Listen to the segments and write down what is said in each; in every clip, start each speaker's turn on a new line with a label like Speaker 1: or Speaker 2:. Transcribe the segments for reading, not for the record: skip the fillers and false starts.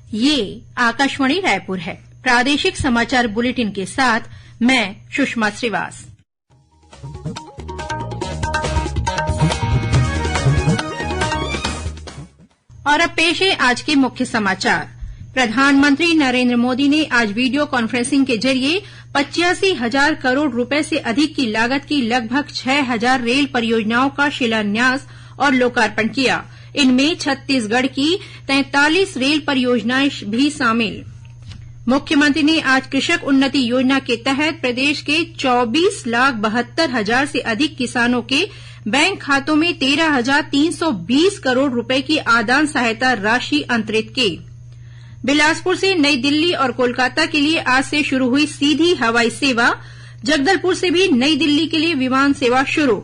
Speaker 1: ये आकाशवाणी रायपुर है। प्रादेशिक समाचार बुलेटिन के साथ मैं सुषमा श्रीवास। और अब पेश है आज के मुख्य समाचार। प्रधानमंत्री नरेंद्र मोदी ने आज वीडियो कॉन्फ्रेंसिंग के जरिए 85,000 करोड़ रुपए से अधिक की लागत की लगभग 6,000 रेल परियोजनाओं का शिलान्यास और लोकार्पण किया। इनमें छत्तीसगढ़ की 43 रेल परियोजनाएं भी शामिल। मुख्यमंत्री ने आज कृषक उन्नति योजना के तहत प्रदेश के 24,72,000 से अधिक किसानों के बैंक खातों में 13,320 करोड़ रुपए की आदान सहायता राशि अंतरित की। बिलासपुर से नई दिल्ली और कोलकाता के लिए आज से शुरू हुई सीधी हवाई सेवा। जगदलपुर से भी नई दिल्ली के लिए विमान सेवा शुरू।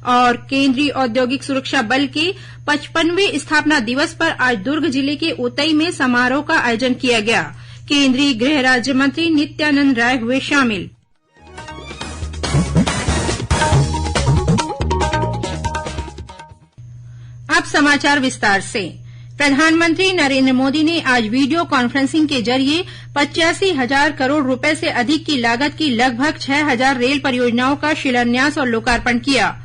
Speaker 1: और केंद्रीय औद्योगिक सुरक्षा बल के 55वें स्थापना दिवस पर आज दुर्ग जिले के उतई में समारोह का आयोजन किया गया। केंद्रीय गृह राज्य मंत्री नित्यानंद राय हुए शामिल। अब समाचार विस्तार से। प्रधानमंत्री नरेंद्र मोदी ने आज वीडियो कॉन्फ्रेंसिंग के जरिए 85,000 करोड़ रुपए से अधिक की लागत की लगभग 6,000 रेल परियोजनाओं का शिलान्यास और लोकार्पण किया।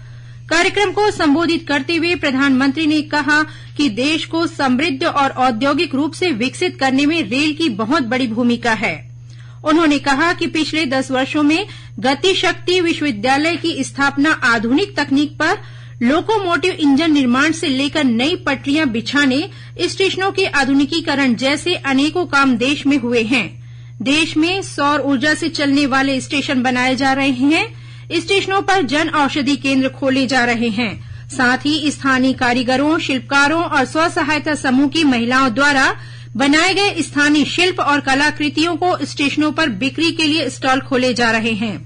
Speaker 1: कार्यक्रम को संबोधित करते हुए प्रधानमंत्री ने कहा कि देश को समृद्ध और औद्योगिक रूप से विकसित करने में रेल की बहुत बड़ी भूमिका है। उन्होंने कहा कि पिछले 10 वर्षों में गति शक्ति विश्वविद्यालय की स्थापना, आधुनिक तकनीक पर लोकोमोटिव इंजन निर्माण से लेकर नई पटरियां बिछाने, स्टेशनों के आधुनिकीकरण जैसे अनेकों काम देश में हुए हैं। देश में सौर ऊर्जा से चलने वाले स्टेशन बनाए जा रहे हैं। स्टेशनों पर जन औषधि केंद्र खोले जा रहे हैं। साथ ही स्थानीय कारीगरों, शिल्पकारों और स्व सहायता समूह की महिलाओं द्वारा बनाए गए स्थानीय शिल्प और कलाकृतियों को स्टेशनों पर बिक्री के लिए स्टॉल खोले जा रहे हैं।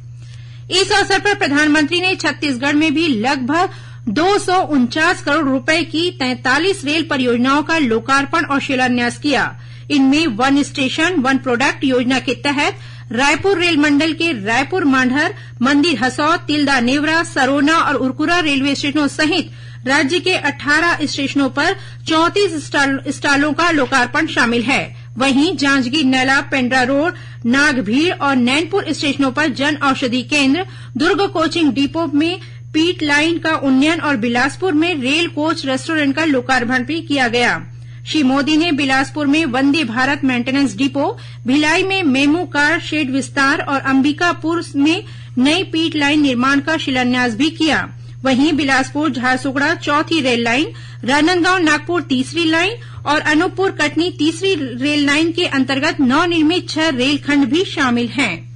Speaker 1: इस अवसर पर प्रधानमंत्री ने छत्तीसगढ़ में भी लगभग 249 करोड़ रुपए की 43 रेल परियोजनाओं का लोकार्पण और शिलान्यास किया। इनमें वन स्टेशन वन प्रोडक्ट योजना के तहत रायपुर रेल मंडल के रायपुर मांढर, मंदिर हसौद, तिल्दा नेवरा, सरोना और उरकुरा रेलवे स्टेशनों सहित राज्य के 18 स्टेशनों पर 34 स्टॉलों का लोकार्पण शामिल है। वहीं जांजगीर नैला, पेंड्रा रोड, नागभीड़ और नैनपुर स्टेशनों पर जन औषधि केंद्र, दुर्ग कोचिंग डिपो में पीट लाइन का उन्नयन और बिलासपुर में रेल कोच रेस्टोरेंट का लोकार्पण भी किया गया। श्री मोदी ने बिलासपुर में वंदे भारत मेंटेनेंस डिपो, भिलाई में मेमू कार शेड विस्तार और अंबिकापुर में नई पीट लाइन निर्माण का शिलान्यास भी किया। वहीं बिलासपुर झारसुगड़ा चौथी रेल लाइन, राजनांदगांव नागपुर तीसरी लाइन और अनूपपुर कटनी तीसरी रेल लाइन के अंतर्गत नवनिर्मित 6 रेलखंड भी शामिल हैं।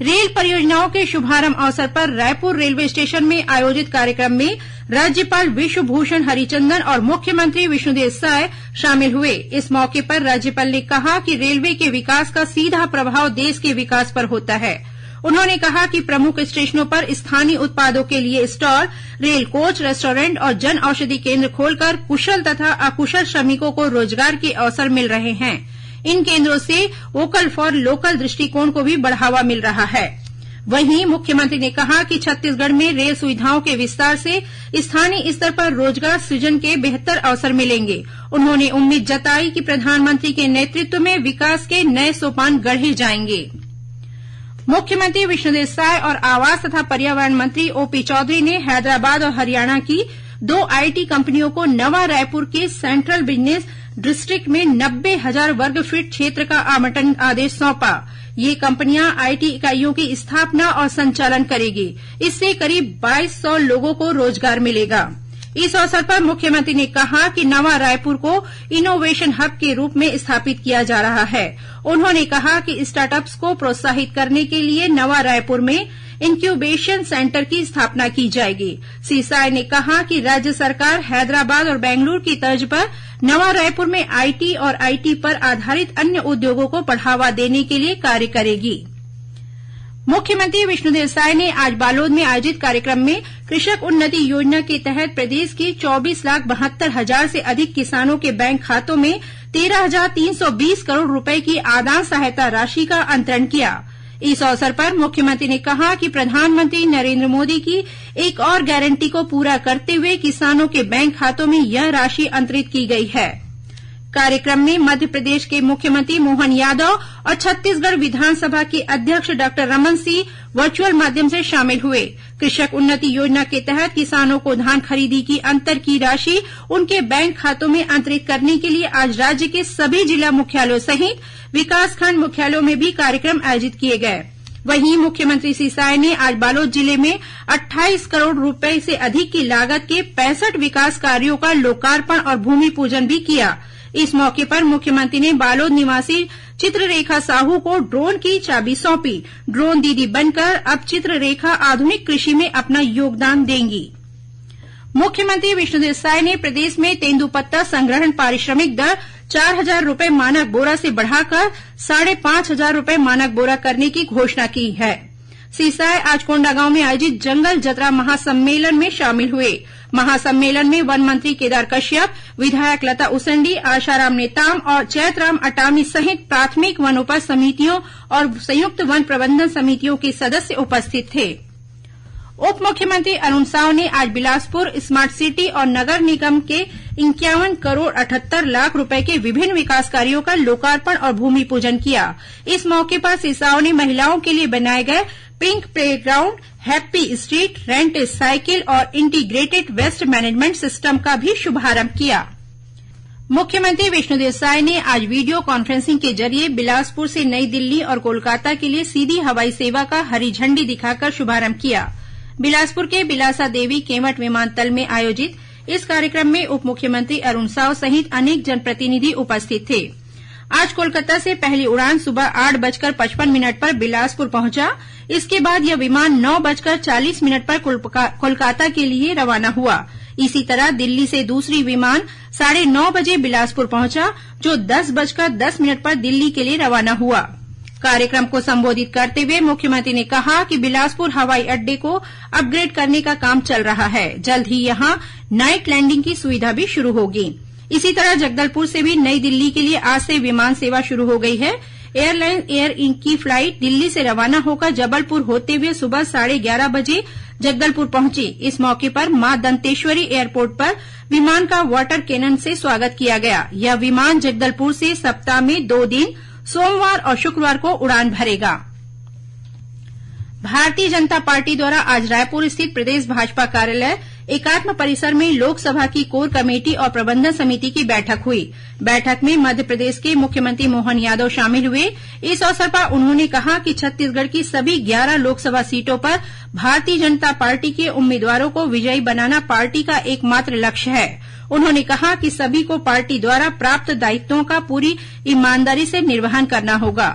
Speaker 1: रेल परियोजनाओं के शुभारंभ अवसर पर रायपुर रेलवे स्टेशन में आयोजित कार्यक्रम में राज्यपाल विश्वभूषण हरिचंदन और मुख्यमंत्री विष्णुदेव साय शामिल हुए। इस मौके पर राज्यपाल ने कहा कि रेलवे के विकास का सीधा प्रभाव देश के विकास पर होता है। उन्होंने कहा कि प्रमुख स्टेशनों पर स्थानीय उत्पादों के लिए स्टॉल, रेल कोच, रेस्टोरेंट और जन औषधि केंद्र खोलकर कुशल तथा अकुशल श्रमिकों को रोजगार के अवसर मिल रहे हैं। इन केंद्रों से वोकल फॉर लोकल दृष्टिकोण को भी बढ़ावा मिल रहा है। वहीं मुख्यमंत्री ने कहा कि छत्तीसगढ़ में रेल सुविधाओं के विस्तार से स्थानीय स्तर पर रोजगार सृजन के बेहतर अवसर मिलेंगे। उन्होंने उम्मीद जताई कि प्रधानमंत्री के नेतृत्व में विकास के नए सोपान गढ़े जाएंगे। मुख्यमंत्री विष्णुदेव साय और आवास तथा पर्यावरण मंत्री ओपी चौधरी ने हैदराबाद और हरियाणा की 2 आईटी कंपनियों को नवा रायपुर के सेंट्रल बिजनेस डिस्ट्रिक्ट में 90,000 वर्ग फीट क्षेत्र का आवंटन आदेश सौंपा। ये कंपनियां आईटी इकाइयों की स्थापना और संचालन करेगी। इससे करीब 2200 लोगों को रोजगार मिलेगा। इस अवसर पर मुख्यमंत्री ने कहा कि नवा रायपुर को इनोवेशन हब के रूप में स्थापित किया जा रहा है। उन्होंने कहा कि स्टार्टअप्स को प्रोत्साहित करने के लिए नवा रायपुर में इंक्यूबेशन सेंटर की स्थापना की जाएगी। श्री साय ने कहा कि राज्य सरकार हैदराबाद और बेंगलुरु की तर्ज पर नवा रायपुर में आईटी और आईटी पर आधारित अन्य उद्योगों को बढ़ावा देने के लिए कार्य करेगी। मुख्यमंत्री विष्णुदेव साय ने आज बालोद में आयोजित कार्यक्रम में कृषक उन्नति योजना के तहत प्रदेश के 24,72,000 से अधिक किसानों के बैंक खातों में 13,320 करोड़ रुपए की आदान सहायता राशि का अंतरण किया। इस अवसर पर मुख्यमंत्री ने कहा कि प्रधानमंत्री नरेंद्र मोदी की एक और गारंटी को पूरा करते हुए किसानों के बैंक खातों में यह राशि अंतरित की गई है। कार्यक्रम में मध्य प्रदेश के मुख्यमंत्री मोहन यादव और छत्तीसगढ़ विधानसभा के अध्यक्ष डॉक्टर रमन सिंह वर्चुअल माध्यम से शामिल हुए। कृषक उन्नति योजना के तहत किसानों को धान खरीदी की अंतर की राशि उनके बैंक खातों में अंतरित करने के लिए आज राज्य के सभी जिला मुख्यालयों सहित विकासखंड मुख्यालयों में भी कार्यक्रम आयोजित किए गए। वहीं मुख्यमंत्री श्री साय ने आज बालोद जिले में 28 करोड़ रुपए से अधिक की लागत के 65 विकास कार्यों का लोकार्पण और भूमि पूजन भी किया। इस मौके पर मुख्यमंत्री ने बालोद निवासी चित्ररेखा साहू को ड्रोन की चाबी सौंपी। ड्रोन दीदी बनकर अब चित्ररेखा आधुनिक कृषि में अपना योगदान देंगी। मुख्यमंत्री विष्णुदेव साय ने प्रदेश में तेंदूपत्ता संग्रहण पारिश्रमिक दर 4,000 रुपए मानक बोरा से बढ़ाकर 5,500 रुपए मानक बोरा करने की घोषणा की है। श्री साय आज कोंडागांव में आयोजित जंगल जतरा महासम्मेलन में शामिल हुए। महासम्मेलन में वन मंत्री केदार कश्यप, विधायक लता उसेंडी, आशाराम नेताम और चैतराम अटामी सहित प्राथमिक वनोपज समितियों और संयुक्त वन प्रबंधन समितियों के सदस्य उपस्थित थे। उप मुख्यमंत्री अरुण साव ने आज बिलासपुर स्मार्ट सिटी और नगर निगम के 51 करोड़ 78 लाख रुपए के विभिन्न विकास कार्यों का लोकार्पण और भूमि पूजन किया। इस मौके पर श्री साव ने महिलाओं के लिए बनाए गए pink playground, happy street, rent cycle और इंटीग्रेटेड वेस्ट मैनेजमेंट सिस्टम का भी शुभारंभ किया। मुख्यमंत्री विष्णुदेव साय ने आज वीडियो कॉन्फ्रेंसिंग के जरिए बिलासपुर से नई दिल्ली और कोलकाता के लिए सीधी हवाई सेवा का हरी झंडी दिखाकर शुभारंभ किया। बिलासपुर के बिलासा देवी केंवट विमानतल में आयोजित इस कार्यक्रम में उप मुख्यमंत्री अरुण साव सहित अनेक जनप्रतिनिधि उपस्थित थे। आज कोलकाता से पहली उड़ान सुबह 8:55 पर बिलासपुर पहुंचा। इसके बाद यह विमान 9:40 पर कोलकाता के लिए रवाना हुआ। इसी तरह दिल्ली से दूसरी विमान 9:30 बजे बिलासपुर पहुंचा, जो 10:10 पर दिल्ली के लिए रवाना हुआ। कार्यक्रम को संबोधित करते हुए मुख्यमंत्री ने कहा कि बिलासपुर हवाई अड्डे को अपग्रेड करने का काम चल रहा है। जल्द ही यहां नाइट लैंडिंग की सुविधा भी शुरू होगी। इसी तरह जगदलपुर से भी नई दिल्ली के लिए आज से विमान सेवा शुरू हो गई है। एयरलाइन एयर इंक की फ्लाइट दिल्ली से रवाना होकर जबलपुर होते हुए सुबह 11:30 बजे जगदलपुर पहुंची। इस मौके पर मां दंतेश्वरी एयरपोर्ट पर विमान का वाटर कैनन से स्वागत किया गया। यह विमान जगदलपुर से सप्ताह में 2 दिन सोमवार और शुक्रवार को उड़ान भरेगा। भारतीय जनता पार्टी द्वारा आज रायपुर स्थित प्रदेश भाजपा कार्यालय एकात्म परिसर में लोकसभा की कोर कमेटी और प्रबंधन समिति की बैठक हुई। बैठक में मध्य प्रदेश के मुख्यमंत्री मोहन यादव शामिल हुए। इस अवसर पर उन्होंने कहा कि छत्तीसगढ़ की सभी 11 लोकसभा सीटों पर भारतीय जनता पार्टी के उम्मीदवारों को विजयी बनाना पार्टी का एकमात्र लक्ष्य है। उन्होंने कहा कि सभी को पार्टी द्वारा प्राप्त दायित्वों का पूरी ईमानदारी से निर्वहन करना होगा।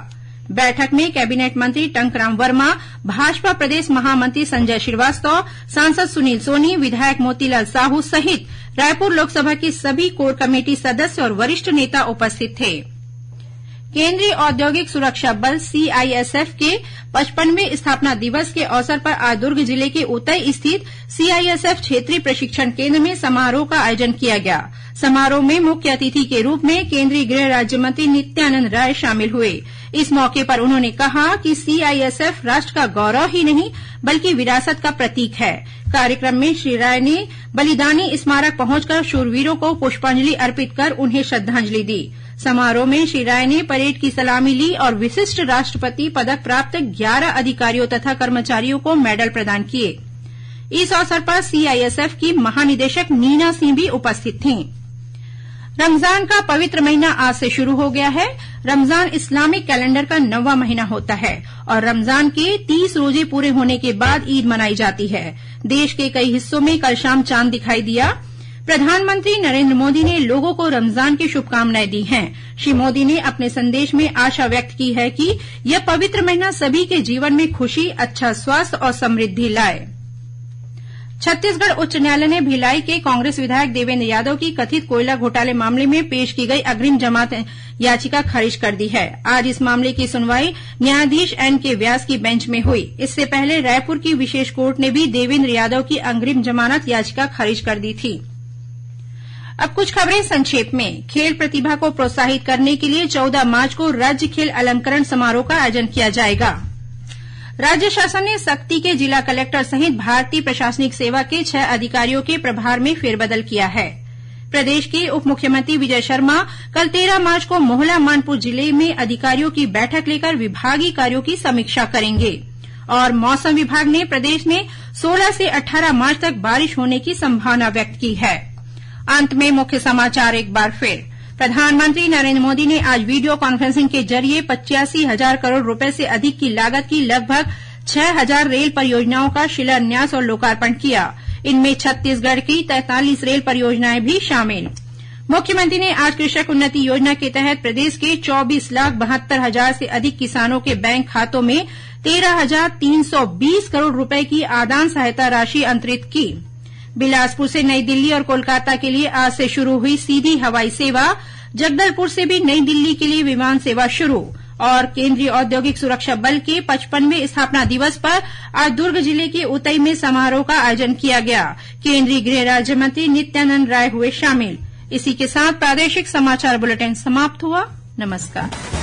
Speaker 1: बैठक में कैबिनेट मंत्री टंकराम वर्मा, भाजपा प्रदेश महामंत्री संजय श्रीवास्तव, सांसद सुनील सोनी, विधायक मोतीलाल साहू सहित रायपुर लोकसभा की सभी कोर कमेटी सदस्य और वरिष्ठ नेता उपस्थित थे। केंद्रीय औद्योगिक सुरक्षा बल सीआईएसएफ के 55वें स्थापना दिवस के अवसर पर आज दुर्ग जिले के उतई स्थित सीआईएसएफ क्षेत्रीय प्रशिक्षण केंद्र में समारोह का आयोजन किया गया। समारोह में मुख्य अतिथि के रूप में केंद्रीय गृह राज्य मंत्री नित्यानंद राय शामिल हुए। इस मौके पर उन्होंने कहा कि सीआईएसएफ राष्ट्र का गौरव ही नहीं बल्कि विरासत का प्रतीक है। कार्यक्रम में श्री राय ने बलिदानी स्मारक पहुंचकर शूरवीरों को पुष्पांजलि अर्पित कर उन्हें श्रद्धांजलि दी। समारोह में श्री राय ने परेड की सलामी ली और विशिष्ट राष्ट्रपति पदक प्राप्त 11 अधिकारियों तथा कर्मचारियों को मेडल प्रदान किए। इस अवसर पर सीआईएसएफ की महानिदेशक नीना सिंह भी उपस्थित थीं। रमजान का पवित्र महीना आज से शुरू हो गया है। रमजान इस्लामिक कैलेंडर का 9वां महीना होता है और रमजान के 30 रोजे पूरे होने के बाद ईद मनाई जाती है। देश के कई हिस्सों में कल शाम चांद दिखाई दिया। प्रधानमंत्री नरेंद्र मोदी ने लोगों को रमजान की शुभकामनाएं दी हैं। श्री मोदी ने अपने संदेश में आशा व्यक्त की है कि यह पवित्र महीना सभी के जीवन में खुशी, अच्छा स्वास्थ्य और समृद्धि लाए। छत्तीसगढ़ उच्च न्यायालय ने भिलाई के कांग्रेस विधायक देवेन्द्र यादव की कथित कोयला घोटाले मामले में पेश की गई अग्रिम जमानत याचिका खारिज कर दी है। आज इस मामले की सुनवाई न्यायाधीश एनके व्यास की बेंच में हुई। इससे पहले रायपुर की विशेष कोर्ट ने भी देवेन्द्र यादव की अग्रिम जमानत याचिका खारिज कर दी थी। अब कुछ खबरें संक्षेप में। खेल प्रतिभा को प्रोत्साहित करने के लिए 14 मार्च को राज्य खेल अलंकरण समारोह का आयोजन किया जाएगा। राज्य शासन ने सक्ती के जिला कलेक्टर सहित भारतीय प्रशासनिक सेवा के 6 अधिकारियों के प्रभार में फेरबदल किया है। प्रदेश के उप मुख्यमंत्री विजय शर्मा कल 13 मार्च को मोहला मानपुर जिले में अधिकारियों की बैठक लेकर विभागीय कार्यों की समीक्षा करेंगे। और मौसम विभाग ने प्रदेश में 16 से 18 मार्च तक बारिश होने की संभावना व्यक्त की है। अंत में मुख्य समाचार एक बार फिर। प्रधानमंत्री नरेंद्र मोदी ने आज वीडियो कॉन्फ्रेंसिंग के जरिए 85,000 करोड़ रुपए से अधिक की लागत की लगभग 6,000 रेल परियोजनाओं का शिलान्यास और लोकार्पण किया। इनमें छत्तीसगढ़ की 43 रेल परियोजनाएं भी शामिल। मुख्यमंत्री ने आज कृषक उन्नति योजना के तहत प्रदेश के 24,72,000 से अधिक किसानों के बैंक खातों में 13,320 करोड़ रुपए की आदान सहायता राशि अंतरित की। बिलासपुर से नई दिल्ली और कोलकाता के लिए आज से शुरू हुई सीधी हवाई सेवा। जगदलपुर से भी नई दिल्ली के लिए विमान सेवा शुरू। और केंद्रीय औद्योगिक सुरक्षा बल के 55वें स्थापना दिवस पर आज दुर्ग जिले के उतई में समारोह का आयोजन किया गया। केंद्रीय गृह राज्य मंत्री नित्यानंद राय हुए शामिल। इसी के साथ प्रादेशिक समाचार बुलेटिन समाप्त हुआ। नमस्कार।